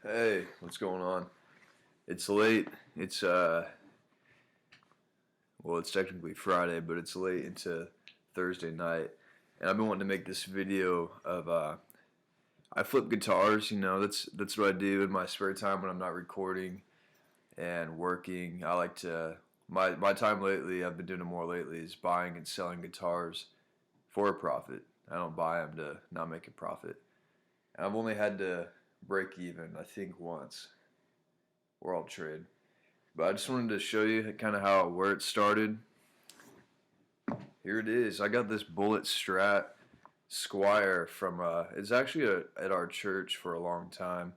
Hey, what's going on? It's late. It's technically Friday, but it's late into Thursday night. And I've been wanting to make this video of I flip guitars, that's what I do in my spare time when I'm not recording and working. I like to my time lately, I've been doing it more lately, is buying and selling guitars for a profit. I don't buy them to not make a profit. And I've only had to break even, I think, once, or I'll trade. But I just wanted to show you kind of where it started. Here it is. I got this Bullet Strat Squire from it's actually at our church for a long time.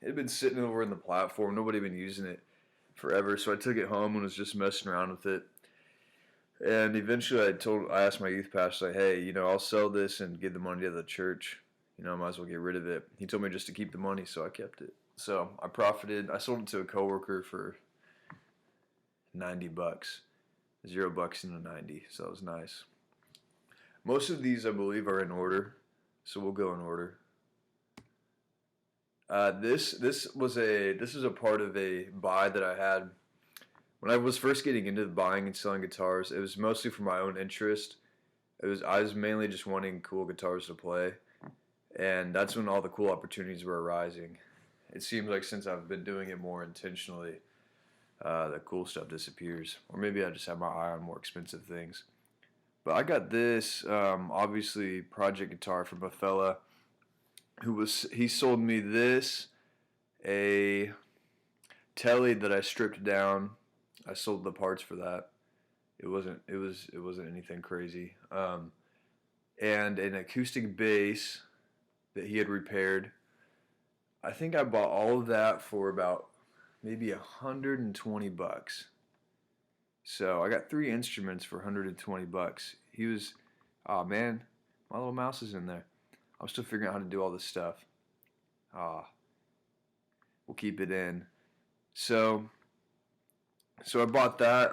It had been sitting over in the platform. Nobody had been using it forever, so I took it home and was just messing around with it. And eventually I asked my youth pastor, like, hey, I'll sell this and give the money to the church. I might as well get rid of it. He told me just to keep the money, so I kept it. So I profited. I sold it to a coworker for $90. $0 into 90, so that was nice. Most of these, I believe, are in order, so we'll go in order. This is a part of a buy that I had when I was first getting into buying and selling guitars. It was mostly for my own interest. I was mainly just wanting cool guitars to play, and that's when all the cool opportunities were arising. It seems like since I've been doing it more intentionally, the cool stuff disappears. Or maybe I just have my eye on more expensive things. But I got this, obviously, project guitar from a fella he sold me this, a Tele that I stripped down. I sold the parts for that. It wasn't anything crazy. And an acoustic bass that he had repaired. I think I bought all of that for about maybe $120. So I got 3 instruments for $120. He was, oh man, my little mouse is in there. I'm still figuring out how to do all this stuff. We'll keep it in. So I bought that.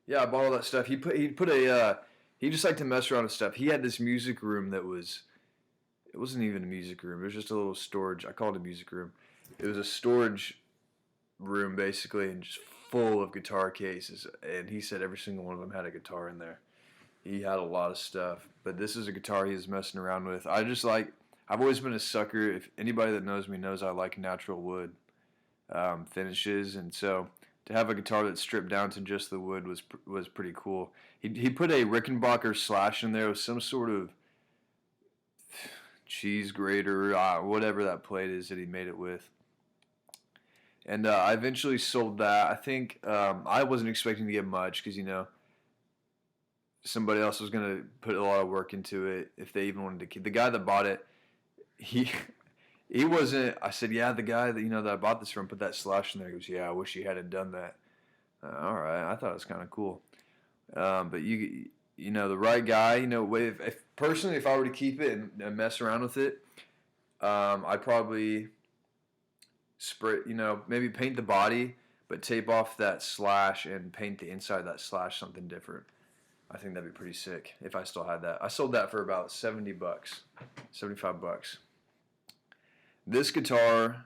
Yeah, I bought all that stuff. He just liked to mess around with stuff. He had this music room it wasn't even a music room. It was just a little storage. I called it a music room. It was a storage room basically, and just full of guitar cases. And he said every single one of them had a guitar in there. He had a lot of stuff, but this is a guitar he was messing around with. I've always been a sucker. If anybody that knows me knows I like natural wood finishes, and so to have a guitar that's stripped down to just the wood was pretty cool. He put a Rickenbacker Slash in there with some sort of cheese grater, whatever that plate is that he made it with. And I eventually sold that. I think I wasn't expecting to get much because, somebody else was going to put a lot of work into it if they even wanted to keep. The guy that bought it, he wasn't. I said, yeah, the guy that I bought this from put that Slash in there. He goes, yeah, I wish he hadn't done that. All right, I thought it was kind of cool. But the right guy, if personally, if I were to keep it and mess around with it, I'd probably spray, maybe paint the body, but tape off that Slash and paint the inside of that Slash something different. I think that'd be pretty sick if I still had that. I sold that for about $70, $75. This guitar,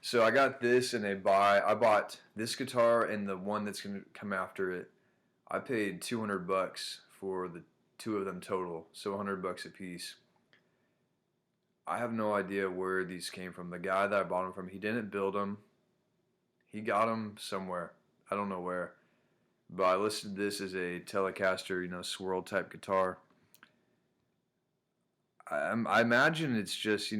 so I got this in a buy. I bought this guitar and the one that's going to come after it. I paid $200 for the 2 of them total, so $100 a piece. I have no idea where these came from. The guy that I bought them from, he didn't build them. He got them somewhere. I don't know where. But I listed this as a Telecaster, swirl type guitar. I imagine it's just,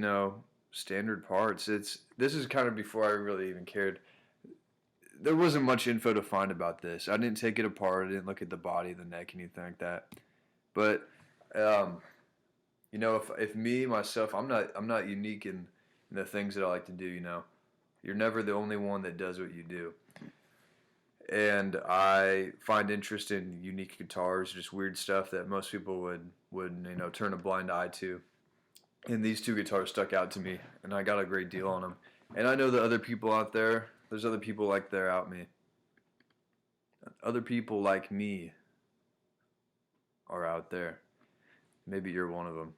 standard parts. This is kind of before I really even cared. There wasn't much info to find about this. I didn't take it apart. I didn't look at the body, the neck, anything like that. But if me myself, I'm not unique in the things that I like to do. You're never the only one that does what you do. And I find interest in unique guitars, just weird stuff that most people would turn a blind eye to. And these 2 guitars stuck out to me, and I got a great deal on them. And I know that other people out there, there's other people like they're out me. Other people like me are out there. Maybe you're one of them.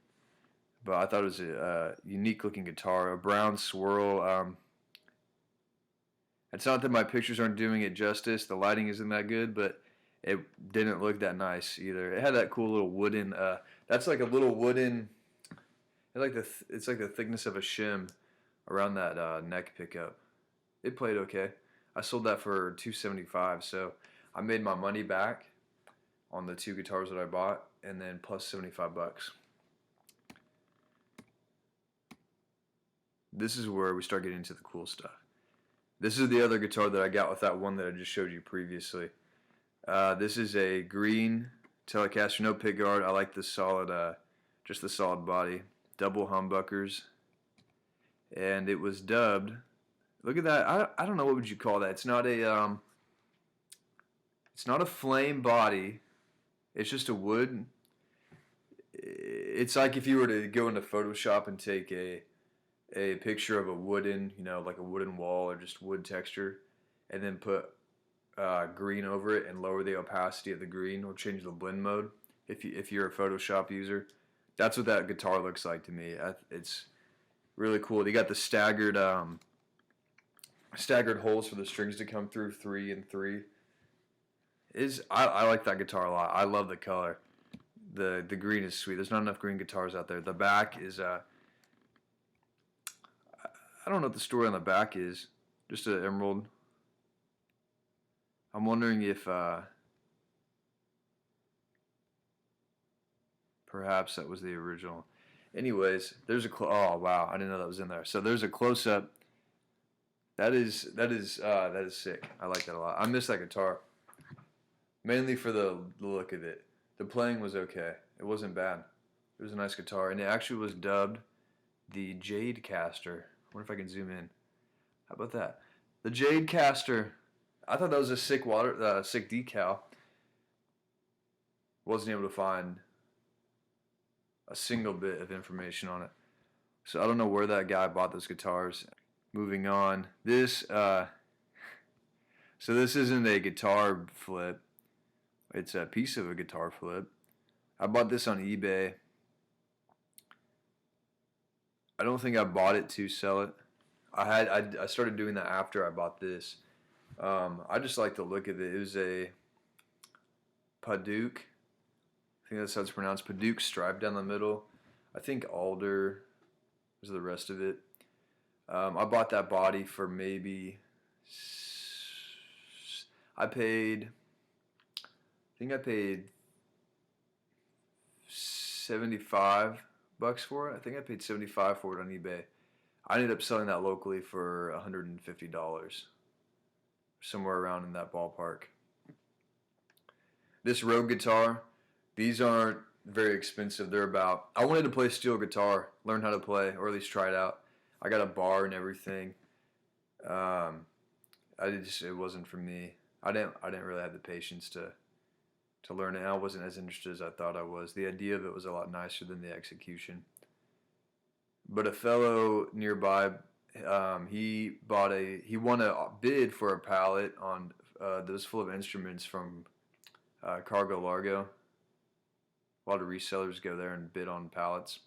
but I thought it was a unique looking guitar, a brown swirl. It's not that my pictures aren't doing it justice. The lighting isn't that good, but it didn't look that nice either. It had that cool little wooden. That's like a little wooden. It's like the thickness of a shim around that neck pickup. It played okay. I sold that for $275, so I made my money back on the two guitars that I bought, and then plus $75. This is where we start getting into the cool stuff. This is the other guitar that I got with that one that I just showed you previously. This is a green Telecaster, no pickguard. I like the solid, just the solid body. Double humbuckers, and it was dubbed. Look at that. I don't know, what would you call that? It's not a flame body. It's just a wood. It's like if you were to go into Photoshop and take a picture of a wooden, like a wooden wall or just wood texture, and then put green over it and lower the opacity of the green or change the blend mode. If you're a Photoshop user, that's what that guitar looks like to me. It's really cool. They got the staggered holes for the strings to come through, 3 and 3. I like that guitar a lot. I love the color. The green is sweet. There's not enough green guitars out there. The back is I don't know what the story on the back is. Just an emerald. I'm wondering if perhaps that was the original. Anyways, there's oh wow, I didn't know that was in there. So there's a close up. That is sick. I like that a lot. I miss that guitar, mainly for the look of it. The playing was okay. It wasn't bad. It was a nice guitar, and it actually was dubbed the Jadecaster. I wonder if I can zoom in. How about that? The Jadecaster. I thought that was a sick sick decal. Wasn't able to find a single bit of information on it. So I don't know where that guy bought those guitars. Moving on. So this isn't a guitar flip. It's a piece of a guitar flip. I bought this on eBay. I don't think I bought it to sell it. I started doing that after I bought this. I just like the look of it. It was a Padauk. I think that's how it's pronounced. Padauk stripe down the middle. I think alder was the rest of it. I bought that body for maybe. I think I paid $75 for it. I think I paid $75 for it on eBay. I ended up selling that locally for $150, somewhere around in that ballpark. This Rogue guitar, these aren't very expensive. I wanted to play steel guitar, learn how to play, or at least try it out. I got a bar and everything. It wasn't for me. I didn't really have the patience to learn it. I wasn't as interested as I thought I was. The idea of it was a lot nicer than the execution. But a fellow nearby, he won a bid for a pallet on that was full of instruments from Cargo Largo. A lot of resellers go there and bid on pallets,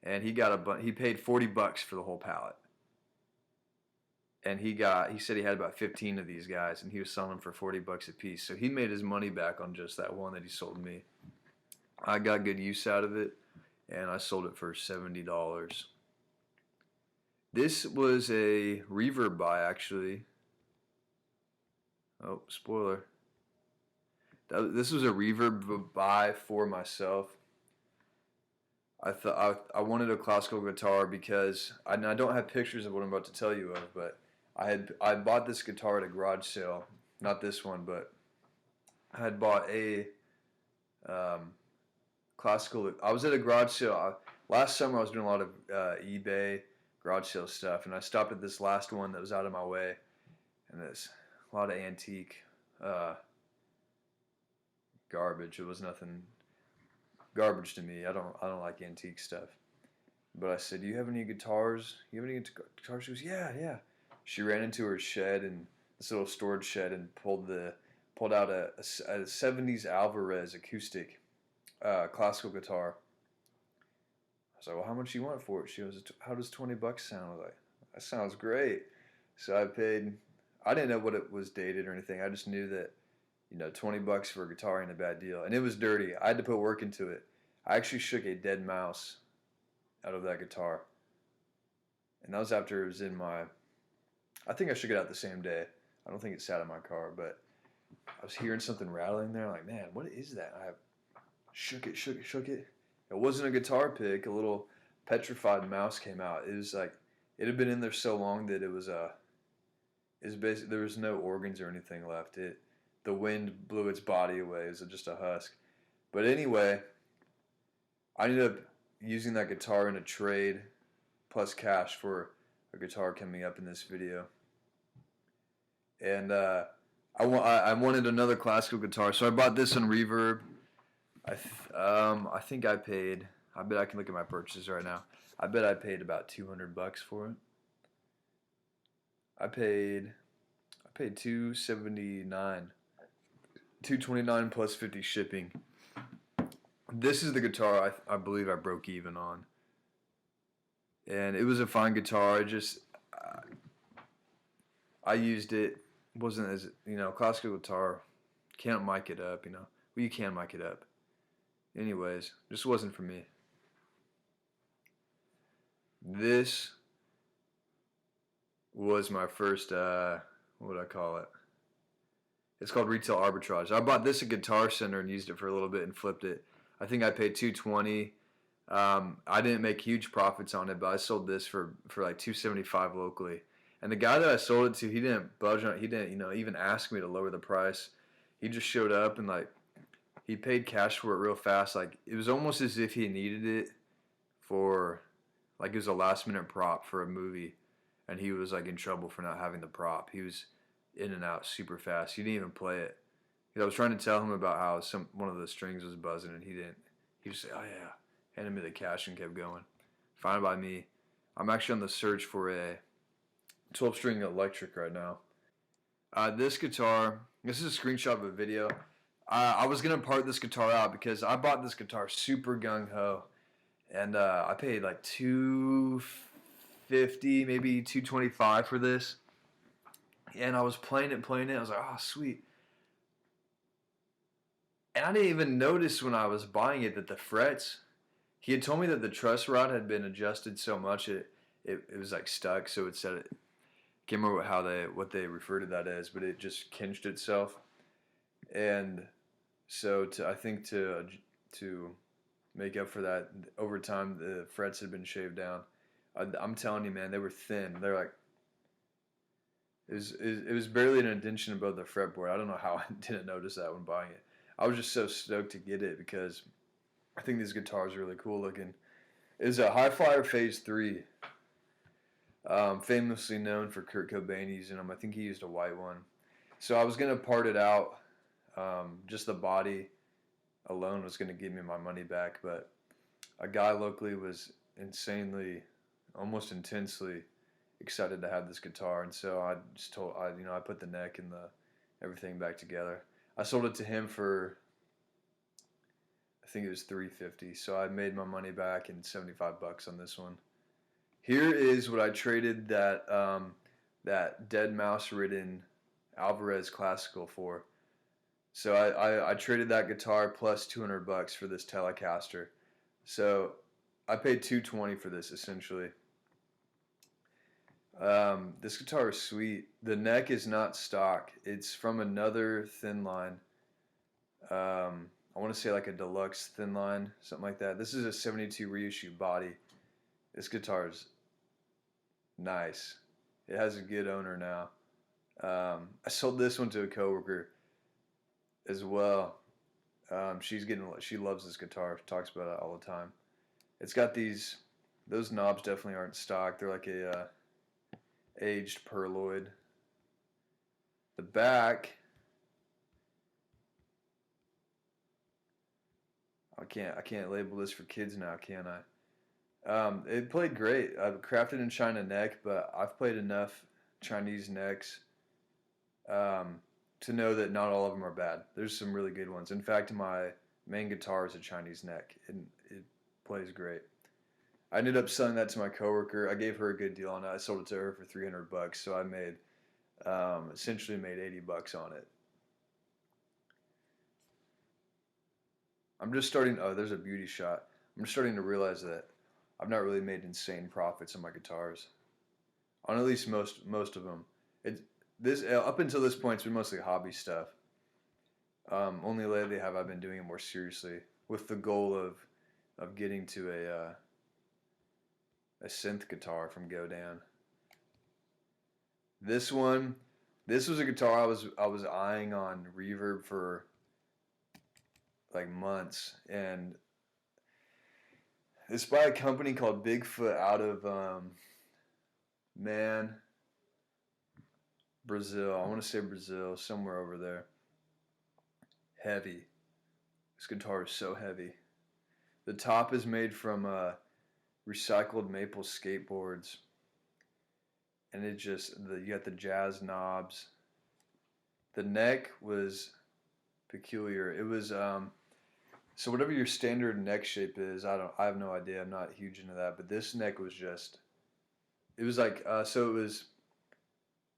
and he paid $40 for the whole pallet. And he said he had about 15 of these guys, and he was selling them for $40 a piece. So he made his money back on just that one that he sold me. I got good use out of it, and I sold it for $70. This was a reverb buy, actually. Oh, spoiler. This was a reverb buy for myself. I wanted a classical guitar because I don't have pictures of what I'm about to tell you of, but I bought this guitar at a garage sale. Not this one, but I had bought a classical. I was at a garage sale last summer. I was doing a lot of eBay garage sale stuff, and I stopped at this last one that was out of my way, and there's a lot of antique garbage. It was nothing garbage to me. I don't like antique stuff. But I said, "Do you have any guitars? You have any guitars?" She goes, "Yeah." She ran into her shed, and this little storage shed, and pulled out a 70s Alvarez acoustic classical guitar. was like, well, how much do you want for it? She goes, how does $20 sound? I was like, that sounds great. So I paid. I didn't know what it was dated or anything. I just knew that, $20 for a guitar ain't a bad deal. And it was dirty. I had to put work into it. I actually shook a dead mouse out of that guitar. And that was after it was in my. I think I shook it out the same day. I don't think it sat in my car, but I was hearing something rattling there. I'm like, man, what is that? I shook it, shook it, shook it. It wasn't a guitar pick. A little petrified mouse came out. It was like it had been in there so long that it was basically there was no organs or anything left. The wind blew its body away. It was just a husk. But anyway, I ended up using that guitar in a trade plus cash for a guitar coming up in this video. And I wanted another classical guitar, so I bought this on Reverb. I think I paid. I bet I can look at my purchases right now. I bet I paid about $200 for it. I paid $279, $229 plus 50 shipping. This is the guitar I believe I broke even on, and it was a fine guitar. I used it. Wasn't as classical guitar can't mic it up. Well, you can mic it up. Anyways, just wasn't for me. This was my first, what would I call it? It's called Retail Arbitrage. I bought this at Guitar Center and used it for a little bit and flipped it. I think I paid $220. I didn't make huge profits on it, but I sold this for like $275 locally. And the guy that I sold it to, he didn't budge on it. He didn't, even ask me to lower the price. He just showed up and he paid cash for it real fast. Like it was almost as if he needed it for, it was a last minute prop for a movie, and he was in trouble for not having the prop. He was in and out super fast. He didn't even play it. I was trying to tell him about how one of the strings was buzzing, and he didn't. He just said, "Oh yeah," handed me the cash and kept going. Fine by me. I'm actually on the search for a 12-string electric right now. This guitar. This is a screenshot of a video. I was gonna part this guitar out because I bought this guitar super gung ho, and I paid like $250, maybe $225 for this. And I was playing it. I was like, oh, sweet. And I didn't even notice when I was buying it that the frets, he had told me that the truss rod had been adjusted so much it was stuck. So it said it, can't remember what they refer to that as, but it just kinched itself. And so I think to make up for that, over time the frets had been shaved down. I'm telling you, man, they were thin. They're like, it was barely an indentation above the fretboard. I don't know how I didn't notice that when buying it. I was just so stoked to get it because I think this guitar is really cool looking. It's a High Flyer Phase 3. Famously known for Kurt Cobain using them. I think he used a white one. So I was going to part it out. Just the body alone was going to give me my money back. But a guy locally was insanely, almost intensely excited to have this guitar. And so I just I put the neck and everything back together. I sold it to him for, I think it was $350. So I made my money back and $75 on this one. Here is what I traded that dead mouse ridden Alvarez Classical for. So I traded that guitar plus $200 for this Telecaster. So I paid $220 for this essentially. This guitar is sweet. The neck is not stock. It's from another thin line. I want to say like a deluxe thin line, something like that. This is a 72 reissue body. This guitar is nice. It has a good owner now. I sold this one to a coworker as well. She loves this guitar. Talks about it all the time. It's got those knobs definitely aren't stock. They're like a aged Perloid. The back, I can't label this for kids now, can I? It played great. I've crafted in China neck, but I've played enough Chinese necks to know that not all of them are bad. There's some really good ones. In fact, my main guitar is a Chinese neck, and it plays great. I ended up selling that to my coworker. I gave her a good deal on it. I sold it to her for $300, so I made essentially made $80 on it. I'm just starting. Oh, there's a beauty shot. I'm just starting to realize that I've not really made insane profits on my guitars. On at least most of them. It this up until this point, it's been mostly hobby stuff. Only lately have I been doing it more seriously with the goal of getting to a synth guitar from Godan. This one, this was a guitar I was eyeing on Reverb for like months, and it's by a company called Bigfoot out of man Brazil. I want to say Brazil, somewhere over there. Heavy. This guitar is so heavy. The top is made from recycled maple skateboards, and you got the jazz knobs. The neck was peculiar. It was so whatever your standard neck shape is, I have no idea. I'm not huge into that, but this neck was just it was like so it was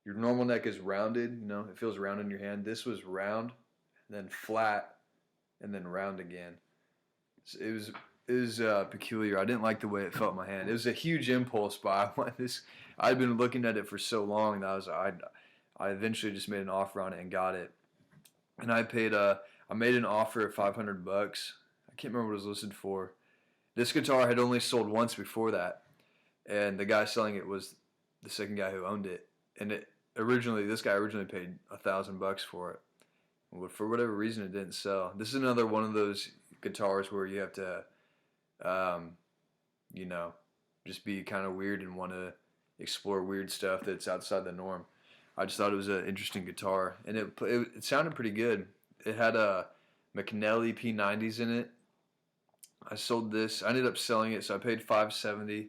your normal neck is rounded, it feels round in your hand. This was round, then flat, and then round again. So it was peculiar. I didn't like the way it felt in my hand. It was a huge impulse buy. I'd been looking at it for so long that I eventually just made an offer on it and got it. And I made an offer at $500. I can't remember what it was listed for. This guitar had only sold once before that, and the guy selling it was the second guy who owned it. And this guy originally paid $1,000 for it. But for whatever reason, it didn't sell. This is another one of those guitars where you have to, um, you know, just be kind of weird and want to explore weird stuff that's outside the norm. I just thought it was an interesting guitar, and it sounded pretty good. It had a McNelly P90s in it. I sold this. I ended up selling it, so I paid $570.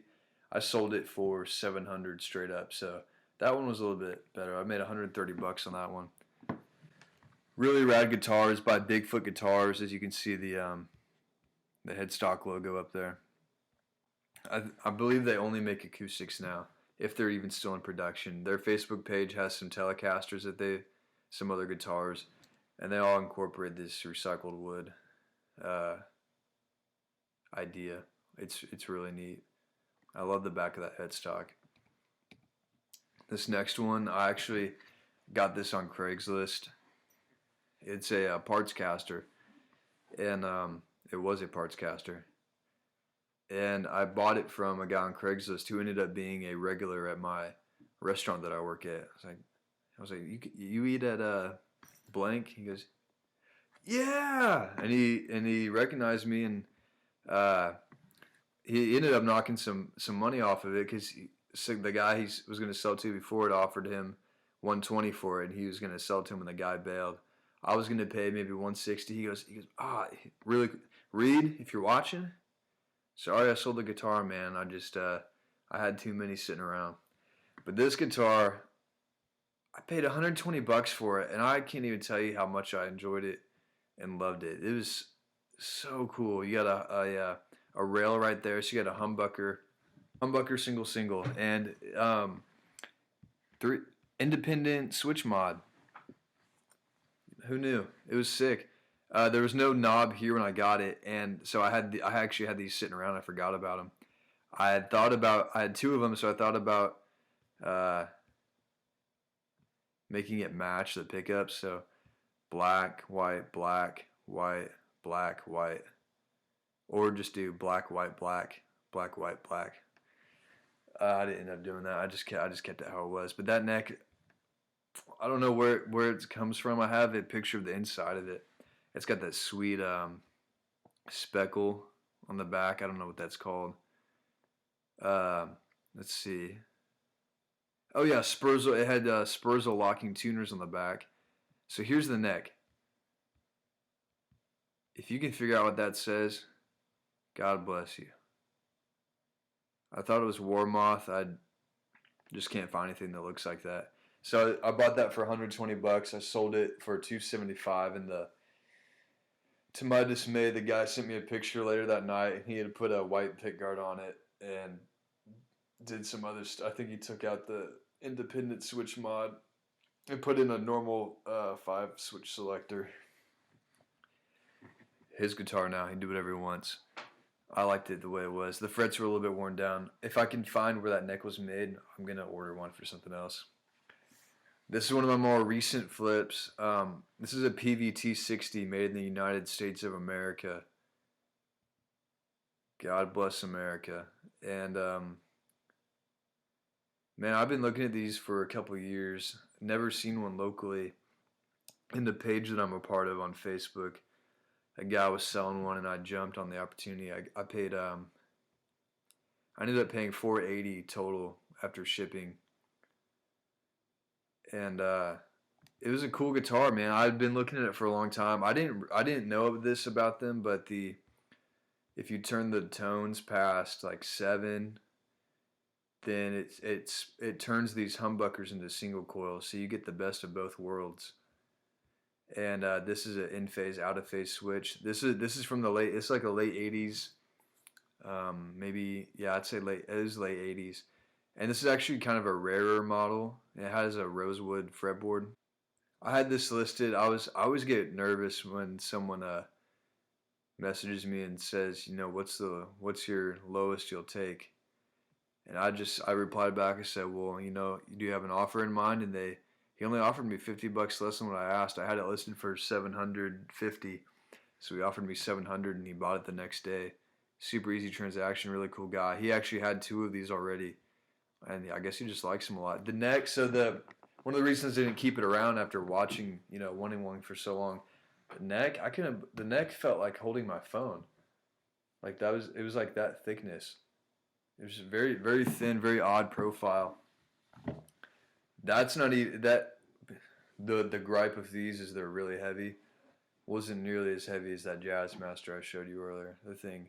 I sold it for $700 straight up. So that one was a little bit better. I made $130 on that one. Really rad guitars by Bigfoot Guitars, as you can see the headstock logo up there. I believe they only make acoustics now, if they're even still in production. Their Facebook page has some Telecasters some other guitars, and they all incorporate this recycled wood idea. It's really neat. I love the back of that headstock. This next one, I actually got this on Craigslist. It's a parts caster, and it was a parts caster. And I bought it from a guy on Craigslist who ended up being a regular at my restaurant that I work at. I was like, you eat at blank? He goes, yeah, and he recognized me, and he ended up knocking some money off of it because the guy he was going to sell to before it offered him $120 for it, and he was going to sell to him, and the guy bailed. I was going to pay maybe $160. He goes, really, Reed, if you're watching, sorry I sold the guitar, man. I had too many sitting around. But this guitar, I paid $120 for it, and I can't even tell you how much I enjoyed it and loved it. It was so cool. You got a rail right there, so you got a humbucker single, and 3 independent switch mod. Who knew? It was sick. There was no knob here when I got it, and so I actually had these sitting around. I forgot about them. I had 2 of them, so I thought about making it match the pickups. So black, white, black, white, black, white, or just do black, white, black, black, white, black. I didn't end up doing that. I just kept it how it was. But that neck, I don't know where it comes from. I have a picture of the inside of it. It's got that sweet speckle on the back. I don't know what that's called. Let's see. Oh yeah, Spurzle. It had Spurzle locking tuners on the back. So here's the neck. If you can figure out what that says, God bless you. I thought it was Warmoth. I just can't find anything that looks like that. So I bought that for $120. I sold it for $275, and to my dismay, the guy sent me a picture later that night, and he had put a white pickguard on it, and did some other stuff. I think he took out the independent switch mod and put in a normal 5 switch selector. His guitar now, he can do whatever he wants. I liked it the way it was. The frets were a little bit worn down. If I can find where that neck was made, I'm going to order one for something else. This is one of my more recent flips. This is a PVT 60 made in the United States of America. God bless America. And man, I've been looking at these for a couple of years. Never seen one locally. In the page that I'm a part of on Facebook, a guy was selling one, and I jumped on the opportunity. I paid. I ended up paying $480 total after shipping, and it was a cool guitar, man. I'd been looking at it for a long time. I didn't know this about them, but if you turn the tones past like 7, then it turns these humbuckers into single coils, so you get the best of both worlds. And this is an in-phase, out-of-phase switch. This is from the late. It's like a late '80s, maybe, yeah, I'd say late. It is late '80s, and this is actually kind of a rarer model. It has a rosewood fretboard. I had this listed. I always get nervous when someone messages me and says, what's your lowest you'll take? And I replied back. I said, well, do you have an offer in mind? And he only offered me $50 less than what I asked. I had it listed for $750, so he offered me $700, and he bought it the next day. Super easy transaction, really cool guy. He actually had 2 of these already, and I guess he just likes them a lot. The neck, one of the reasons I didn't keep it around after wanting one for so long, the neck felt like holding my phone. Like it was like that thickness. It was very, very thin, very odd profile. That's not even that. The gripe of these is they're really heavy. Wasn't nearly as heavy as that Jazzmaster I showed you earlier. The thing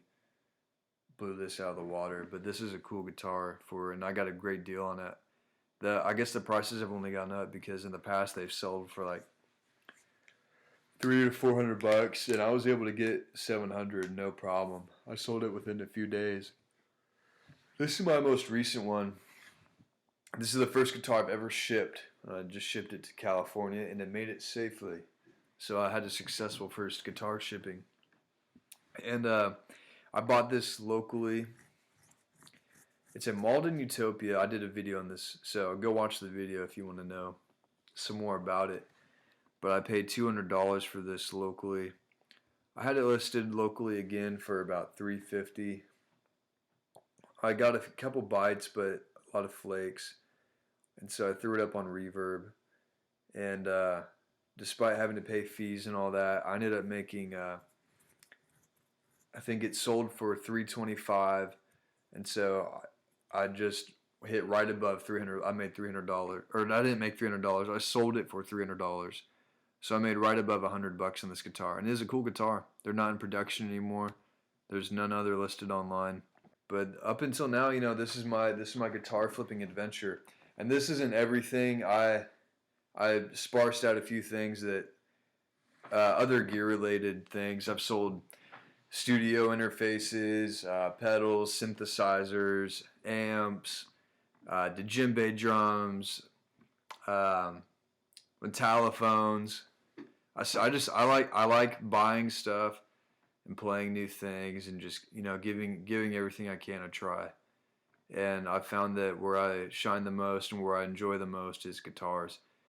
blew this out of the water. But this is a cool guitar and I got a great deal on it. I guess the prices have only gone up because in the past they've sold for like $300 to $400, and I was able to get $700 no problem. I sold it within a few days. This is my most recent one. This is the first guitar I've ever shipped. I just shipped it to California, and it made it safely. So I had a successful first guitar shipping. And I bought this locally. It's in Malden, Utopia. I did a video on this, so go watch the video if you want to know some more about it. But I paid $200 for this locally. I had it listed locally again for about $350. I got a couple bites, but a lot of flakes. And so I threw it up on Reverb. And despite having to pay fees and all that, I ended up making, I think it sold for $325. And so I just hit right above $300. I made $300. Or I didn't make $300. I sold it for $300. So I made right above $100 on this guitar. And it is a cool guitar. They're not in production anymore. There's none other listed online. But up until now, this is my guitar flipping adventure. And this isn't everything. I sparsed out a few things that other gear related things. I've sold studio interfaces, pedals, synthesizers, amps, djembe drums, metallophones. I like buying stuff and playing new things and just giving everything I can a try. And I found that where I shine the most and where I enjoy the most is guitars.